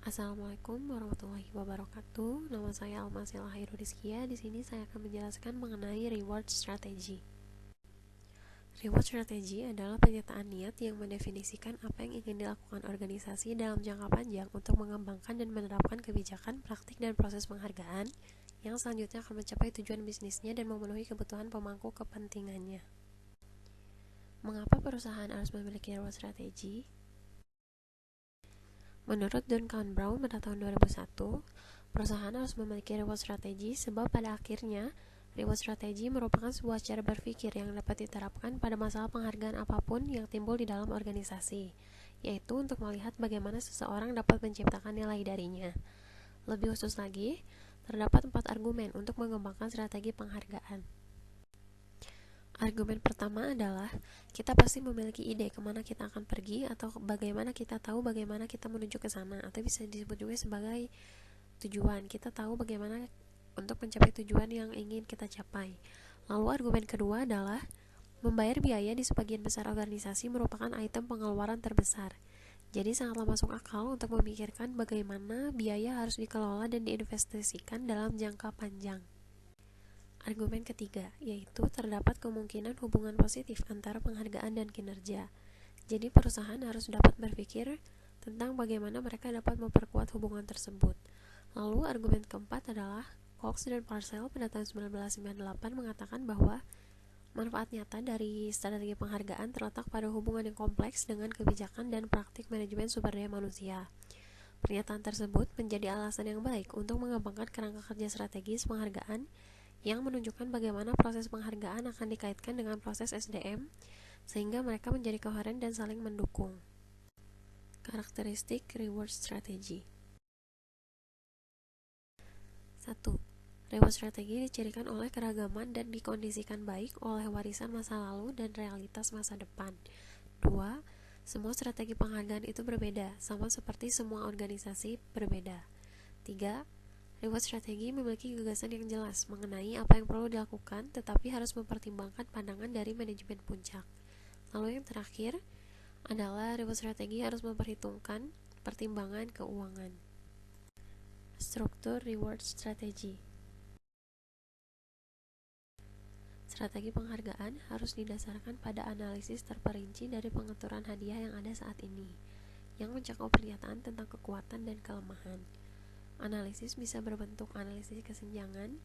Assalamualaikum warahmatullahi wabarakatuh. Nama saya Almasila Hairudiskia. Di sini saya akan menjelaskan mengenai reward strategy. Reward strategy adalah pernyataan niat yang mendefinisikan apa yang ingin dilakukan organisasi dalam jangka panjang untuk mengembangkan dan menerapkan kebijakan, praktik, dan proses penghargaan yang selanjutnya akan mencapai tujuan bisnisnya dan memenuhi kebutuhan pemangku kepentingannya. Mengapa perusahaan harus memiliki reward strategy? Menurut Duncan Brown pada tahun 2001, perusahaan harus memiliki reward strategy sebab pada akhirnya reward strategy merupakan sebuah cara berpikir yang dapat diterapkan pada masalah penghargaan apapun yang timbul di dalam organisasi, yaitu untuk melihat bagaimana seseorang dapat menciptakan nilai darinya. Lebih khusus lagi, terdapat 4 argumen untuk mengembangkan strategi penghargaan. Argumen pertama adalah kita pasti memiliki ide kemana kita akan pergi atau bagaimana kita tahu bagaimana kita menuju ke sana, atau bisa disebut juga sebagai tujuan. Kita tahu bagaimana untuk mencapai tujuan yang ingin kita capai. Lalu argumen kedua adalah membayar biaya di sebagian besar organisasi merupakan item pengeluaran terbesar. Jadi sangatlah masuk akal untuk memikirkan bagaimana biaya harus dikelola dan diinvestasikan dalam jangka panjang. Argumen ketiga, yaitu terdapat kemungkinan hubungan positif antara penghargaan dan kinerja. Jadi perusahaan harus dapat berpikir tentang bagaimana mereka dapat memperkuat hubungan tersebut. Lalu argumen keempat adalah Cox dan Parcell pada tahun 1998 mengatakan bahwa manfaat nyata dari strategi penghargaan terletak pada hubungan yang kompleks dengan kebijakan dan praktik manajemen sumber daya manusia. Pernyataan tersebut menjadi alasan yang baik untuk mengembangkan kerangka kerja strategis penghargaan yang menunjukkan bagaimana proses penghargaan akan dikaitkan dengan proses SDM sehingga mereka menjadi koheren dan saling mendukung. Karakteristik reward strategy. 1. Reward strategy dicirikan oleh keragaman dan dikondisikan baik oleh warisan masa lalu dan realitas masa depan. 2. Semua strategi penghargaan itu berbeda, sama seperti semua organisasi berbeda. 3. Reward strategi memiliki gagasan yang jelas mengenai apa yang perlu dilakukan, tetapi harus mempertimbangkan pandangan dari manajemen puncak. Lalu yang terakhir adalah reward strategi harus memperhitungkan pertimbangan keuangan. Struktur reward strategi. Strategi penghargaan harus didasarkan pada analisis terperinci dari pengaturan hadiah yang ada saat ini, yang mencakup pernyataan tentang kekuatan dan kelemahan. Analisis bisa berbentuk analisis kesenjangan,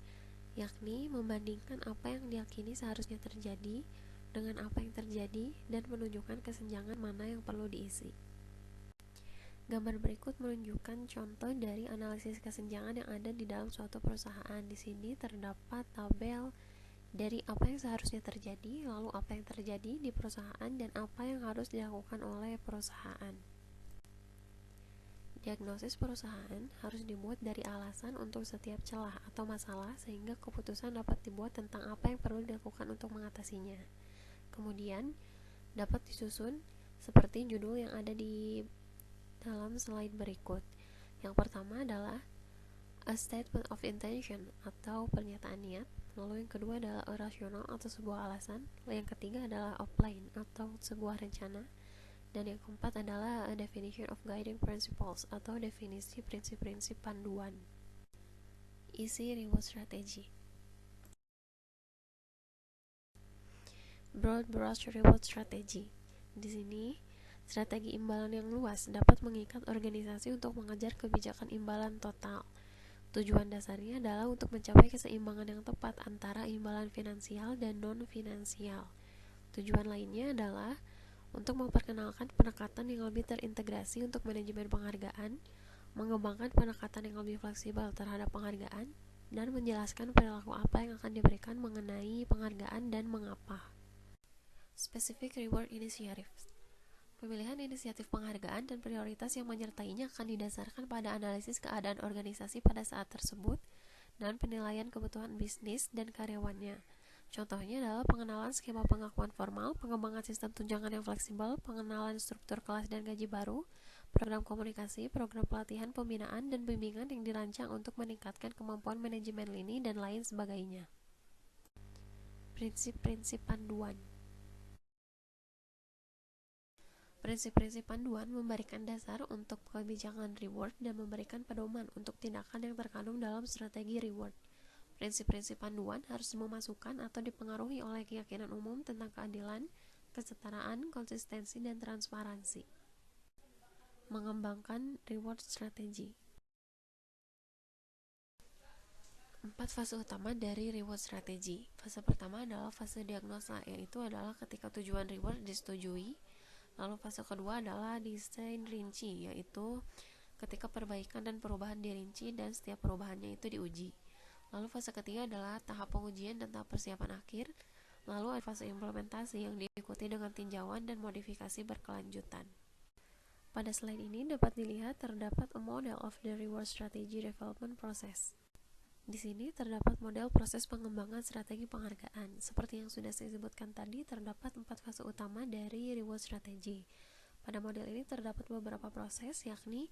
yakni membandingkan apa yang diyakini seharusnya terjadi dengan apa yang terjadi dan menunjukkan kesenjangan mana yang perlu diisi. Gambar berikut menunjukkan contoh dari analisis kesenjangan yang ada di dalam suatu perusahaan. Di sini terdapat tabel dari apa yang seharusnya terjadi, lalu apa yang terjadi di perusahaan, dan apa yang harus dilakukan oleh perusahaan. Diagnosis perusahaan harus dibuat dari alasan untuk setiap celah atau masalah sehingga keputusan dapat dibuat tentang apa yang perlu dilakukan untuk mengatasinya. Kemudian, dapat disusun seperti judul yang ada di dalam slide berikut. Yang pertama adalah a statement of intention atau pernyataan niat. Lalu yang kedua adalah a rational atau sebuah alasan. Lalu yang ketiga adalah a plan atau sebuah rencana. Dan yang keempat adalah a definition of guiding principles atau definisi prinsip-prinsip panduan. Isi reward strategy. Broad brush reward strategy. Di sini, strategi imbalan yang luas dapat mengikat organisasi untuk mengejar kebijakan imbalan total. Tujuan dasarnya adalah untuk mencapai keseimbangan yang tepat antara imbalan finansial dan non-finansial. Tujuan lainnya adalah untuk memperkenalkan pendekatan yang lebih terintegrasi untuk manajemen penghargaan, mengembangkan pendekatan yang lebih fleksibel terhadap penghargaan, dan menjelaskan perilaku apa yang akan diberikan mengenai penghargaan dan mengapa. Specific Reward Initiative. Pemilihan inisiatif penghargaan dan prioritas yang menyertainya akan didasarkan pada analisis keadaan organisasi pada saat tersebut dan penilaian kebutuhan bisnis dan karyawannya. Contohnya adalah pengenalan skema pengakuan formal, pengembangan sistem tunjangan yang fleksibel, pengenalan struktur kelas dan gaji baru, program komunikasi, program pelatihan, pembinaan, dan bimbingan yang dirancang untuk meningkatkan kemampuan manajemen lini, dan lain sebagainya. Prinsip-prinsip panduan. Prinsip-prinsip panduan memberikan dasar untuk kebijakan reward dan memberikan pedoman untuk tindakan yang terkandung dalam strategi reward. Prinsip-prinsip panduan harus memasukkan atau dipengaruhi oleh keyakinan umum tentang keadilan, kesetaraan, konsistensi, dan transparansi. Mengembangkan reward strategi. 4 fase utama dari reward strategi. Fase pertama adalah fase diagnosa, yaitu adalah ketika tujuan reward disetujui. Lalu fase kedua adalah desain rinci, yaitu ketika perbaikan dan perubahan dirinci dan setiap perubahannya itu diuji. Lalu fase ketiga adalah tahap pengujian dan tahap persiapan akhir. Lalu ada fase implementasi yang diikuti dengan tinjauan dan modifikasi berkelanjutan. Pada slide ini dapat dilihat terdapat a model of the reward strategy development process. Di sini terdapat model proses pengembangan strategi penghargaan. Seperti yang sudah saya sebutkan tadi, terdapat 4 fase utama dari reward strategy. Pada model ini terdapat beberapa proses, yakni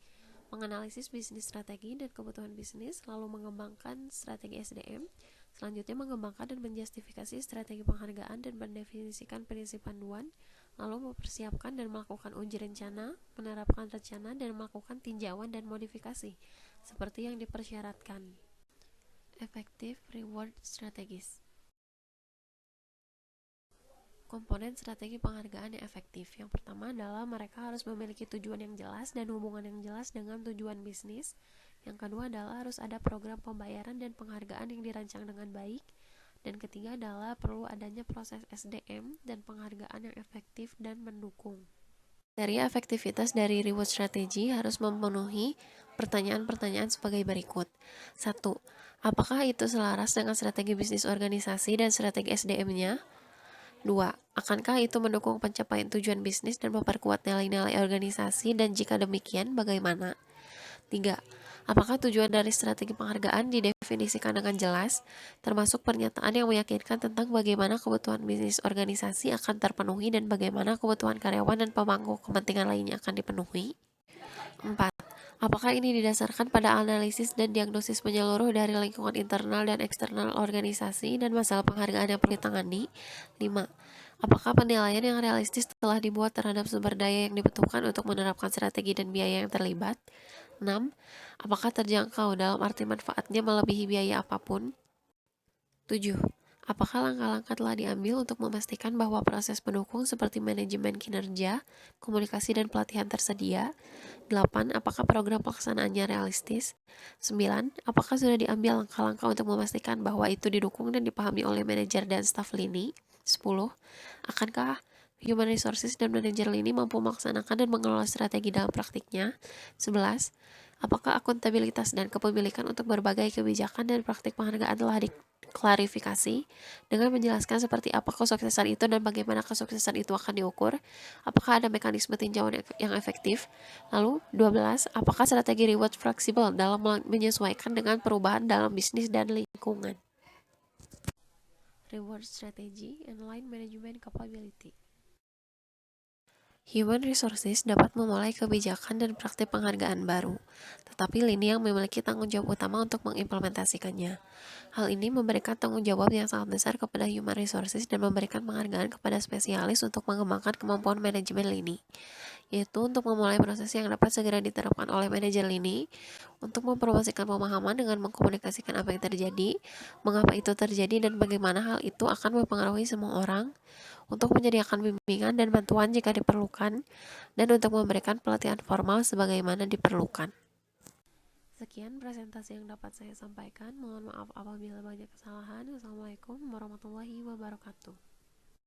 menganalisis bisnis strategi dan kebutuhan bisnis, lalu mengembangkan strategi SDM, selanjutnya mengembangkan dan menjustifikasi strategi penghargaan dan mendefinisikan prinsip panduan, lalu mempersiapkan dan melakukan uji rencana, menerapkan rencana, dan melakukan tinjauan dan modifikasi, seperti yang dipersyaratkan. Effective reward strategies. Komponen strategi penghargaan yang efektif. Yang pertama adalah mereka harus memiliki tujuan yang jelas dan hubungan yang jelas dengan tujuan bisnis. Yang kedua adalah harus ada program pembayaran dan penghargaan yang dirancang dengan baik. Dan ketiga adalah perlu adanya proses SDM dan penghargaan yang efektif dan mendukung. Kriteria efektivitas dari reward strategy harus memenuhi pertanyaan-pertanyaan sebagai berikut. 1. Apakah itu selaras dengan strategi bisnis organisasi dan strategi SDM-nya? 2. Akankah itu mendukung pencapaian tujuan bisnis dan memperkuat nilai-nilai organisasi, dan jika demikian, bagaimana? 3. Apakah tujuan dari strategi penghargaan didefinisikan dengan jelas, termasuk pernyataan yang meyakinkan tentang bagaimana kebutuhan bisnis organisasi akan terpenuhi dan bagaimana kebutuhan karyawan dan pemangku kepentingan lainnya akan dipenuhi? 4. Apakah ini didasarkan pada analisis dan diagnosis menyeluruh dari lingkungan internal dan eksternal organisasi dan masalah penghargaan yang perlu ditangani? 5. Apakah penilaian yang realistis telah dibuat terhadap sumber daya yang dibutuhkan untuk menerapkan strategi dan biaya yang terlibat? 6. Apakah terjangkau dalam arti manfaatnya melebihi biaya apapun? 7. Apakah langkah-langkah telah diambil untuk memastikan bahwa proses pendukung seperti manajemen kinerja, komunikasi, dan pelatihan tersedia? 8. Apakah program pelaksanaannya realistis? 9. Apakah sudah diambil langkah-langkah untuk memastikan bahwa itu didukung dan dipahami oleh manajer dan staf lini? 10. Akankah Human Resources dan manajer lini mampu melaksanakan dan mengelola strategi dalam praktiknya? 11. Apakah akuntabilitas dan kepemilikan untuk berbagai kebijakan dan praktik penghargaan telah diklarifikasi dengan menjelaskan seperti apa kesuksesan itu dan bagaimana kesuksesan itu akan diukur? Apakah ada mekanisme tinjauan yang efektif? Lalu, 12. Apakah strategi reward fleksibel dalam menyesuaikan dengan perubahan dalam bisnis dan lingkungan? Reward strategy and line management capability. Human Resources dapat memulai kebijakan dan praktik penghargaan baru, tetapi lini yang memiliki tanggung jawab utama untuk mengimplementasikannya. Hal ini memberikan tanggung jawab yang sangat besar kepada Human Resources dan memberikan penghargaan kepada spesialis untuk mengembangkan kemampuan manajemen lini, yaitu untuk memulai proses yang dapat segera diterapkan oleh manajer lini, untuk mempromosikan pemahaman dengan mengkomunikasikan apa yang terjadi, mengapa itu terjadi, dan bagaimana hal itu akan mempengaruhi semua orang, untuk menyediakan bimbingan dan bantuan jika diperlukan, dan untuk memberikan pelatihan formal sebagaimana diperlukan. Sekian presentasi yang dapat saya sampaikan. Mohon maaf apabila banyak kesalahan. Wassalamualaikum warahmatullahi wabarakatuh.